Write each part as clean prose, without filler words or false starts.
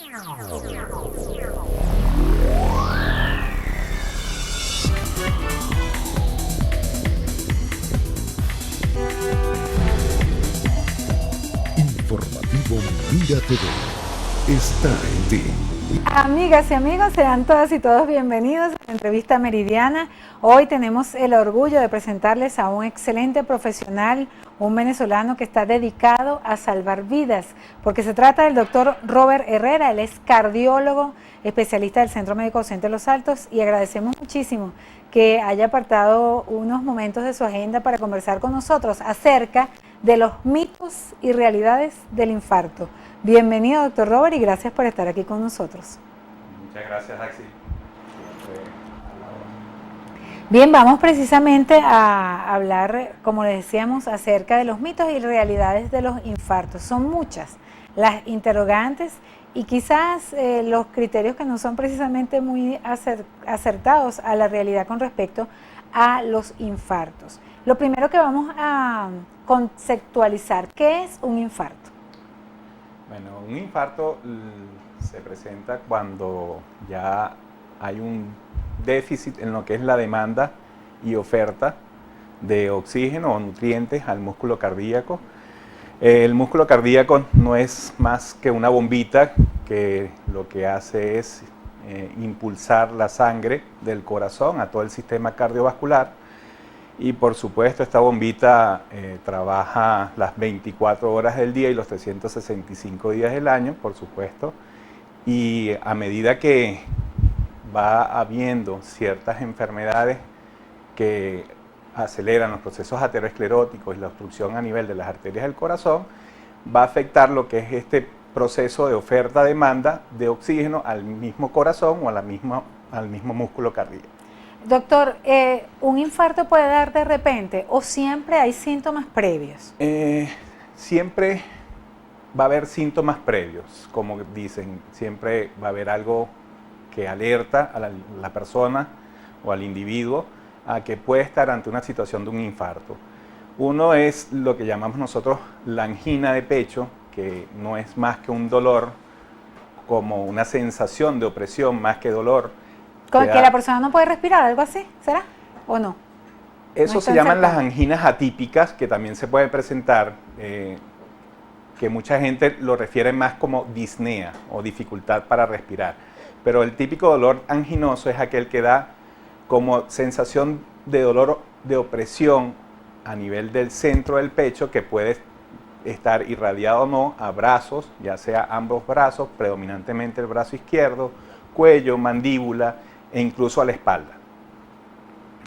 Informativo Mira TV está en ti. Amigas y amigos, sean todas y todos bienvenidos a la entrevista meridiana. Hoy tenemos el orgullo de presentarles a un excelente profesional, un venezolano que está dedicado a salvar vidas, porque se trata del doctor Robert Herrera. Él es cardiólogo, especialista del Centro Médico Docente Los Altos, y agradecemos muchísimo que haya apartado unos momentos de su agenda para conversar con nosotros acerca de los mitos y realidades del infarto. Bienvenido, doctor Robert, y gracias por estar aquí con nosotros. Muchas gracias, Axi. Bien, vamos precisamente a hablar, como les decíamos, acerca de los mitos y realidades de los infartos. Son muchas las interrogantes y quizás los criterios que no son precisamente muy acertados a la realidad con respecto a los infartos. Lo primero que vamos a conceptualizar, ¿qué es un infarto? Bueno, un infarto se presenta cuando ya hay un déficit en lo que es la demanda y oferta de oxígeno o nutrientes al músculo cardíaco. El músculo cardíaco no es más que una bombita que lo que hace es impulsar la sangre del corazón a todo el sistema cardiovascular. Y por supuesto esta bombita trabaja las 24 horas del día y los 365 días del año, por supuesto. Y a medida que va habiendo ciertas enfermedades que aceleran los procesos ateroscleróticos y la obstrucción a nivel de las arterias del corazón, va a afectar lo que es este proceso de oferta-demanda de oxígeno al mismo corazón o al mismo músculo cardíaco. Doctor, ¿un infarto puede dar de repente o siempre hay síntomas previos? Siempre va a haber síntomas previos, como dicen, siempre va a haber algo que alerta a la persona o al individuo a que puede estar ante una situación de un infarto. Uno es lo que llamamos nosotros la angina de pecho, que no es más que un dolor, como una sensación de opresión más que dolor. ¿Que la persona no puede respirar, algo así? ¿Será? ¿O no? Eso se llaman las anginas atípicas, que también se pueden presentar, que mucha gente lo refiere más como disnea o dificultad para respirar. Pero el típico dolor anginoso es aquel que da como sensación de dolor, de opresión a nivel del centro del pecho, que puede estar irradiado o no a brazos, ya sea ambos brazos, predominantemente el brazo izquierdo, cuello, mandíbula e incluso a la espalda.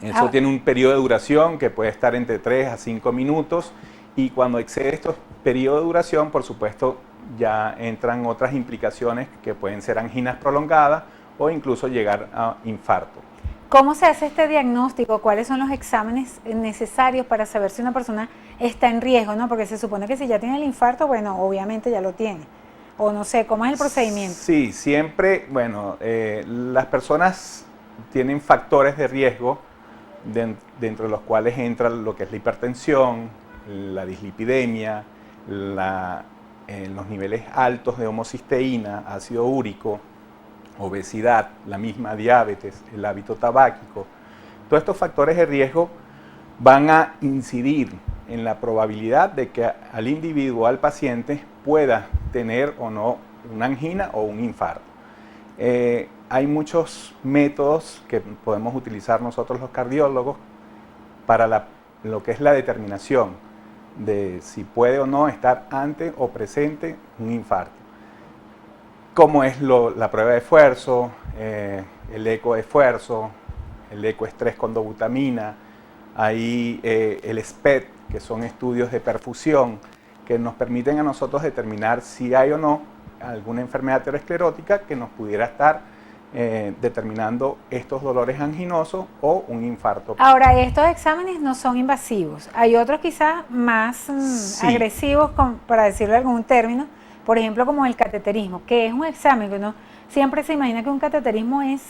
Eso tiene un periodo de duración que puede estar entre 3 a 5 minutos, y cuando excede estos periodos de duración, por supuesto, ya entran otras implicaciones que pueden ser anginas prolongadas o incluso llegar a infarto. ¿Cómo se hace este diagnóstico? ¿Cuáles son los exámenes necesarios para saber si una persona está en riesgo, ¿no? Porque se supone que si ya tiene el infarto, bueno, obviamente ya lo tiene. O no sé, ¿cómo es el procedimiento? Sí, siempre, bueno, las personas tienen factores de riesgo dentro de los cuales entra lo que es la hipertensión, la dislipidemia, los niveles altos de homocisteína, ácido úrico, obesidad, la misma diabetes, el hábito tabáquico. Todos estos factores de riesgo van a incidir en la probabilidad de que al individuo, al paciente, pueda tener o no una angina o un infarto. Hay muchos métodos que podemos utilizar nosotros los cardiólogos para lo que es la determinación de si puede o no estar ante o presente un infarto. Como es la prueba de esfuerzo, el eco de esfuerzo, el ecoestrés con dobutamina, hay el SPECT, que son estudios de perfusión, que nos permiten a nosotros determinar si hay o no alguna enfermedad aterosclerótica que nos pudiera estar determinando estos dolores anginosos o un infarto. Ahora, estos exámenes no son invasivos. Hay otros quizás más agresivos, para decirlo en algún término, por ejemplo, como el cateterismo, que es un examen que uno siempre se imagina que un cateterismo es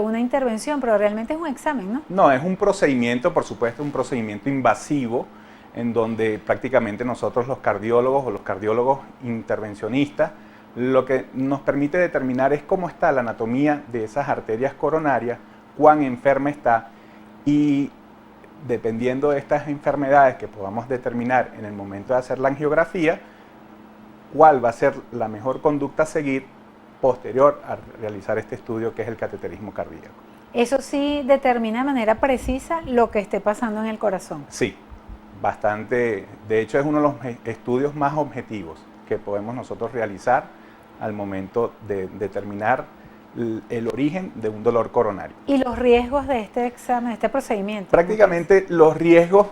una intervención, pero realmente es un examen, ¿no? No, es un procedimiento, por supuesto, un procedimiento invasivo, en donde prácticamente nosotros los cardiólogos o los cardiólogos intervencionistas lo que nos permite determinar es cómo está la anatomía de esas arterias coronarias, cuán enferma está, y dependiendo de estas enfermedades que podamos determinar en el momento de hacer la angiografía, cuál va a ser la mejor conducta a seguir posterior a realizar este estudio, que es el cateterismo cardíaco. Eso sí determina de manera precisa lo que esté pasando en el corazón. Sí, bastante. De hecho, es uno de los estudios más objetivos que podemos nosotros realizar al momento de determinar el origen de un dolor coronario. ¿Y los riesgos de este examen, de este procedimiento? Prácticamente los riesgos,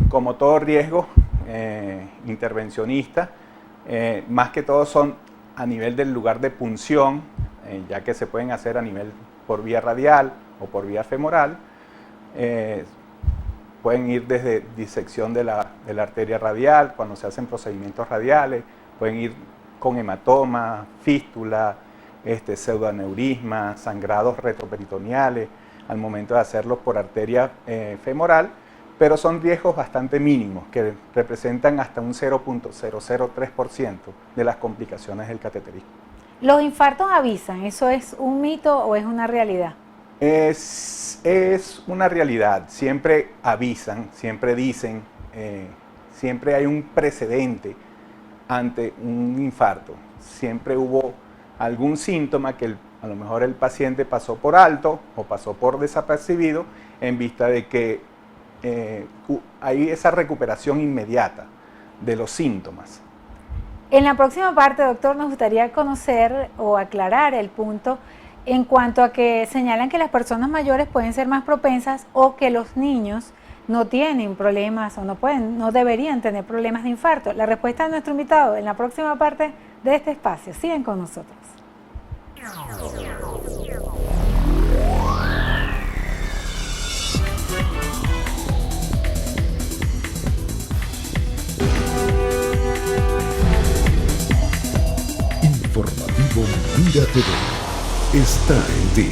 como todo riesgo intervencionista, más que todo son a nivel del lugar de punción, ya que se pueden hacer a nivel por vía radial o por vía femoral. Pueden ir desde disección de la arteria radial, cuando se hacen procedimientos radiales, pueden ir con hematoma, fístula, pseudoaneurisma, sangrados retroperitoneales, al momento de hacerlos por arteria femoral, pero son riesgos bastante mínimos, que representan hasta un 0.003% de las complicaciones del cateterismo. ¿Los infartos avisan? ¿Eso es un mito o es una realidad? Es una realidad, siempre avisan, siempre dicen, siempre hay un precedente ante un infarto. Siempre hubo algún síntoma que a lo mejor el paciente pasó por alto o pasó por desapercibido, en vista de que hay esa recuperación inmediata de los síntomas. En la próxima parte, doctor, nos gustaría conocer o aclarar el punto en cuanto a que señalan que las personas mayores pueden ser más propensas o que los niños no tienen problemas o no deberían tener problemas de infarto. La respuesta de nuestro invitado en la próxima parte de este espacio. Sigan con nosotros. Informativo Mira TV está en ti.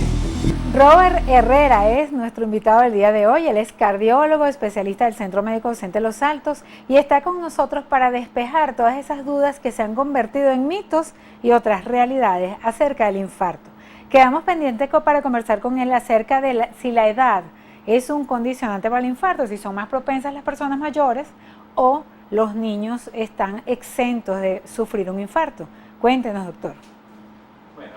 Robert Herrera es nuestro invitado del día de hoy. Él es cardiólogo, especialista del Centro Médico Docente Los Altos, y está con nosotros para despejar todas esas dudas que se han convertido en mitos y otras realidades acerca del infarto. Quedamos pendientes para conversar con él acerca de si la edad es un condicionante para el infarto, si son más propensas las personas mayores o los niños están exentos de sufrir un infarto. Cuéntenos, doctor. Bueno,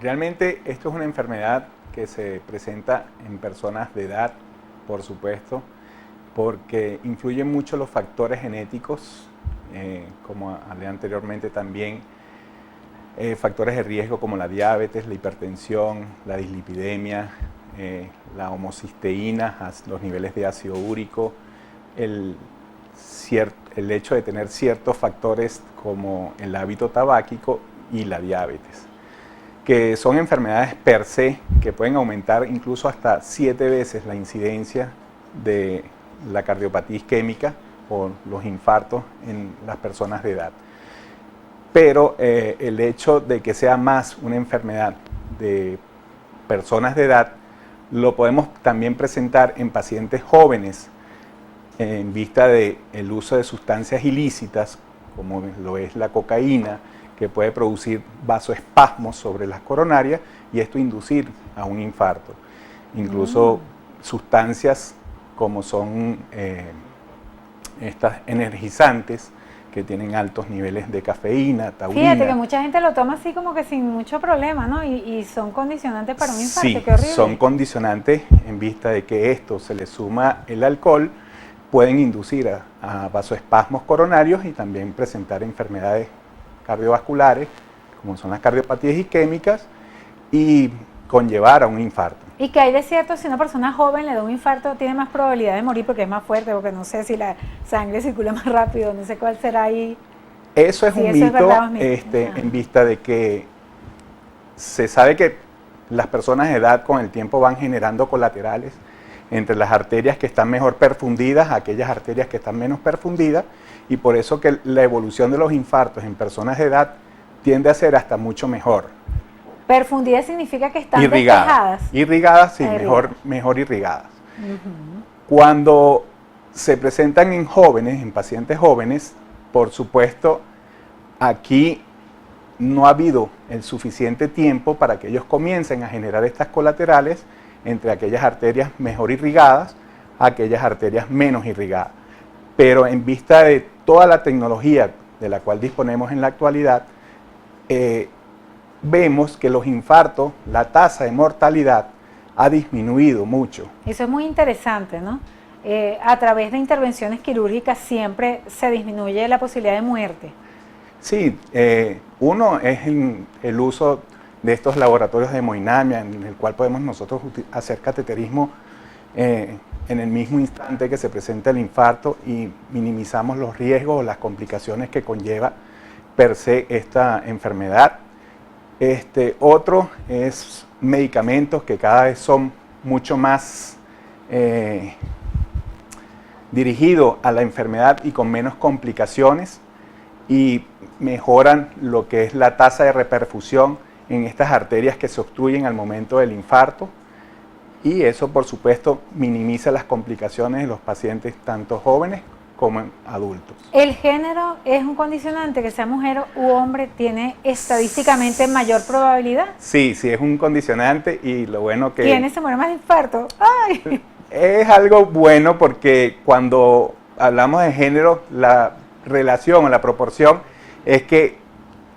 realmente esto es una enfermedad que se presenta en personas de edad, por supuesto, porque influyen mucho los factores genéticos, como hablé anteriormente también, factores de riesgo como la diabetes, la hipertensión, la dislipidemia, la homocisteína, los niveles de ácido úrico, el hecho de tener ciertos factores como el hábito tabáquico y la diabetes, que son enfermedades per se que pueden aumentar incluso hasta 7 veces la incidencia de la cardiopatía isquémica o los infartos en las personas de edad. Pero el hecho de que sea más una enfermedad de personas de edad lo podemos también presentar en pacientes jóvenes, en vista del uso de sustancias ilícitas, como lo es la cocaína, que puede producir vasoespasmos sobre las coronarias y esto inducir a un infarto. Incluso sustancias como son estas energizantes, que tienen altos niveles de cafeína, taurina. Fíjate que mucha gente lo toma así como que sin mucho problema, ¿no? Y son condicionantes para un infarto, sí, qué horrible. Son condicionantes en vista de que esto se le suma el alcohol, pueden inducir a vasoespasmos coronarios y también presentar enfermedades cardiovasculares, como son las cardiopatías isquémicas, y conllevar a un infarto. ¿Y qué hay de cierto si una persona joven le da un infarto, tiene más probabilidad de morir porque es más fuerte, porque no sé si la sangre circula más rápido, no sé cuál será ahí? Eso es si un eso mito, es verdad o es mito. En vista de que se sabe que las personas de edad con el tiempo van generando colaterales entre las arterias que están mejor perfundidas, aquellas arterias que están menos perfundidas, y por eso que la evolución de los infartos en personas de edad tiende a ser hasta mucho mejor. Perfundidad significa que están irrigadas. despejadas. Irrigadas, sí, mejor irrigadas. Cuando se presentan en jóvenes, en pacientes jóvenes, por supuesto, aquí no ha habido el suficiente tiempo para que ellos comiencen a generar estas colaterales entre aquellas arterias mejor irrigadas a aquellas arterias menos irrigadas. Pero en vista de toda la tecnología de la cual disponemos en la actualidad, vemos que los infartos, la tasa de mortalidad ha disminuido mucho. Eso es muy interesante, ¿no? A través de intervenciones quirúrgicas siempre se disminuye la posibilidad de muerte. Sí, uno es el uso de estos laboratorios de hemodinamia en el cual podemos nosotros hacer cateterismo en el mismo instante que se presenta el infarto y minimizamos los riesgos o las complicaciones que conlleva per se esta enfermedad. Otro es medicamentos que cada vez son mucho más dirigidos a la enfermedad y con menos complicaciones y mejoran lo que es la tasa de reperfusión en estas arterias que se obstruyen al momento del infarto, y eso por supuesto minimiza las complicaciones de los pacientes tanto jóvenes como adultos. ¿El género es un condicionante, que sea mujer u hombre tiene estadísticamente mayor probabilidad? Sí, sí es un condicionante, y lo bueno que... ¿Quiénes se mueren más de infarto? ¡Ay! Es algo bueno porque cuando hablamos de género, la relación o la proporción es que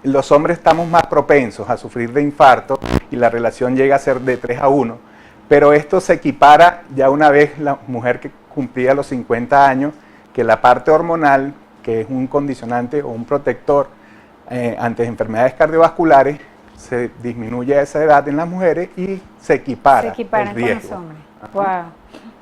los hombres estamos más propensos a sufrir de infarto y la relación llega a ser de 3-1, pero esto se equipara ya una vez la mujer que cumplía los 50 años, que la parte hormonal, que es un condicionante o un protector ante enfermedades cardiovasculares, se disminuye a esa edad en las mujeres y se equipara. Se equiparan con los hombres. Wow,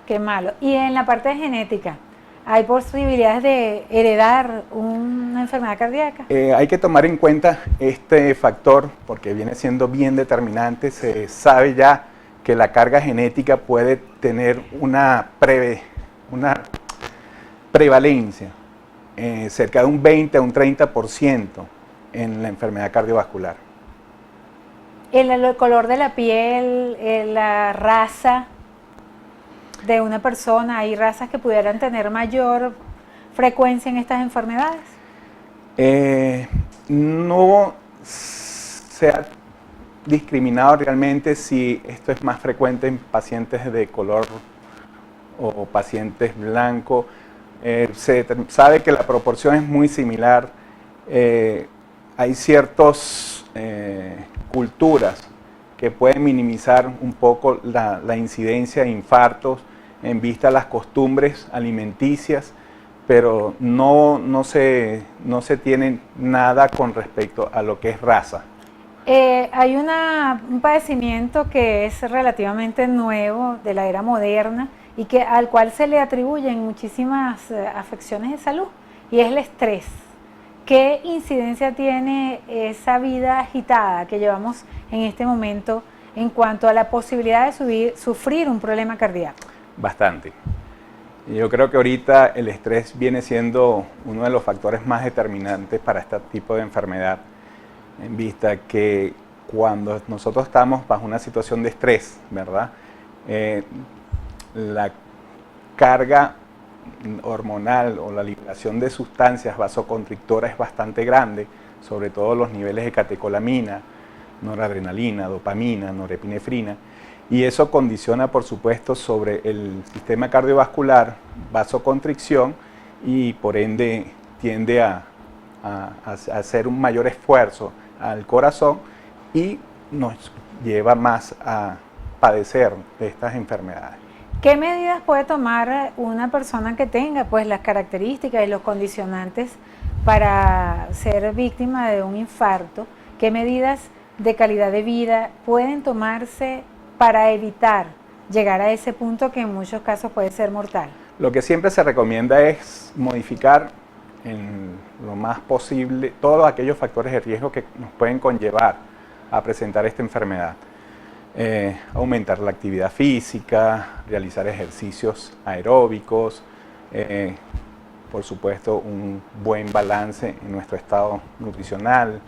qué malo. Y en la parte de genética, ¿hay posibilidades de heredar una enfermedad cardíaca? Hay que tomar en cuenta este factor porque viene siendo bien determinante. Se sabe ya que la carga genética puede tener una prevalencia cerca de un 20 a un 30% en la enfermedad cardiovascular. El color de la piel, la raza de una persona, ¿hay razas que pudieran tener mayor frecuencia en estas enfermedades? No se ha discriminado realmente si esto es más frecuente en pacientes de color o pacientes blancos. Se sabe que la proporción es muy similar. Hay ciertas culturas que pueden minimizar un poco la incidencia de infartos en vista de las costumbres alimenticias, pero no se tiene nada con respecto a lo que es raza. Hay un padecimiento que es relativamente nuevo de la era moderna y al cual se le atribuyen muchísimas afecciones de salud, y es el estrés. ¿Qué incidencia tiene esa vida agitada que llevamos en este momento en cuanto a la posibilidad de sufrir un problema cardíaco? Bastante. Yo creo que ahorita el estrés viene siendo uno de los factores más determinantes para este tipo de enfermedad, en vista que cuando nosotros estamos bajo una situación de estrés, ¿verdad? La carga hormonal o la liberación de sustancias vasoconstrictoras es bastante grande, sobre todo los niveles de catecolamina, noradrenalina, dopamina, norepinefrina, y eso condiciona por supuesto sobre el sistema cardiovascular, vasoconstricción, y por ende tiende a hacer un mayor esfuerzo al corazón y nos lleva más a padecer de estas enfermedades. ¿Qué medidas puede tomar una persona que tenga pues las características y los condicionantes para ser víctima de un infarto? ¿Qué medidas de calidad de vida pueden tomarse para evitar llegar a ese punto que en muchos casos puede ser mortal? Lo que siempre se recomienda es modificar en lo más posible todos aquellos factores de riesgo que nos pueden conllevar a presentar esta enfermedad. Aumentar la actividad física, realizar ejercicios aeróbicos, por supuesto un buen balance en nuestro estado nutricional,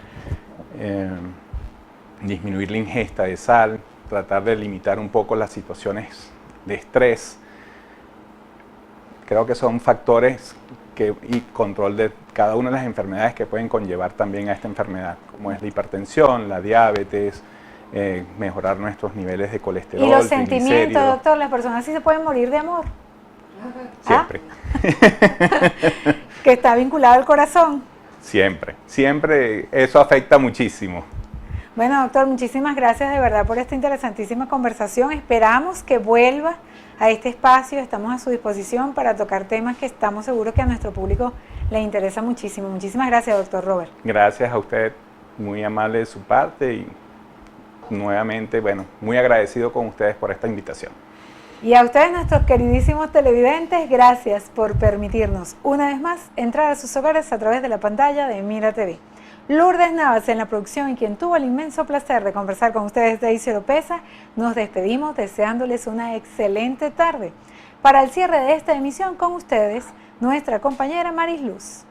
disminuir la ingesta de sal, tratar de limitar un poco las situaciones de estrés, creo que son factores y control de cada una de las enfermedades que pueden conllevar también a esta enfermedad, como es la hipertensión, la diabetes, mejorar nuestros niveles de colesterol, y los sentimientos, triglicéridos. doctor, las personas sí se pueden morir de amor. Siempre. Que está vinculado al corazón. Siempre, siempre eso afecta muchísimo. Bueno, doctor, muchísimas gracias de verdad por esta interesantísima conversación. Esperamos que vuelva a este espacio. Estamos a su disposición para tocar temas que estamos seguros que a nuestro público le interesa muchísimo. Muchísimas gracias, doctor Robert. Gracias a usted, muy amable de su parte y nuevamente, bueno, muy agradecido con ustedes por esta invitación. Y a ustedes, nuestros queridísimos televidentes, gracias por permitirnos una vez más entrar a sus hogares a través de la pantalla de Mira TV. Lourdes Navas en la producción y quien tuvo el inmenso placer de conversar con ustedes de Daisy Oropesa, nos despedimos deseándoles una excelente tarde. Para el cierre de esta emisión con ustedes, nuestra compañera Maris Luz.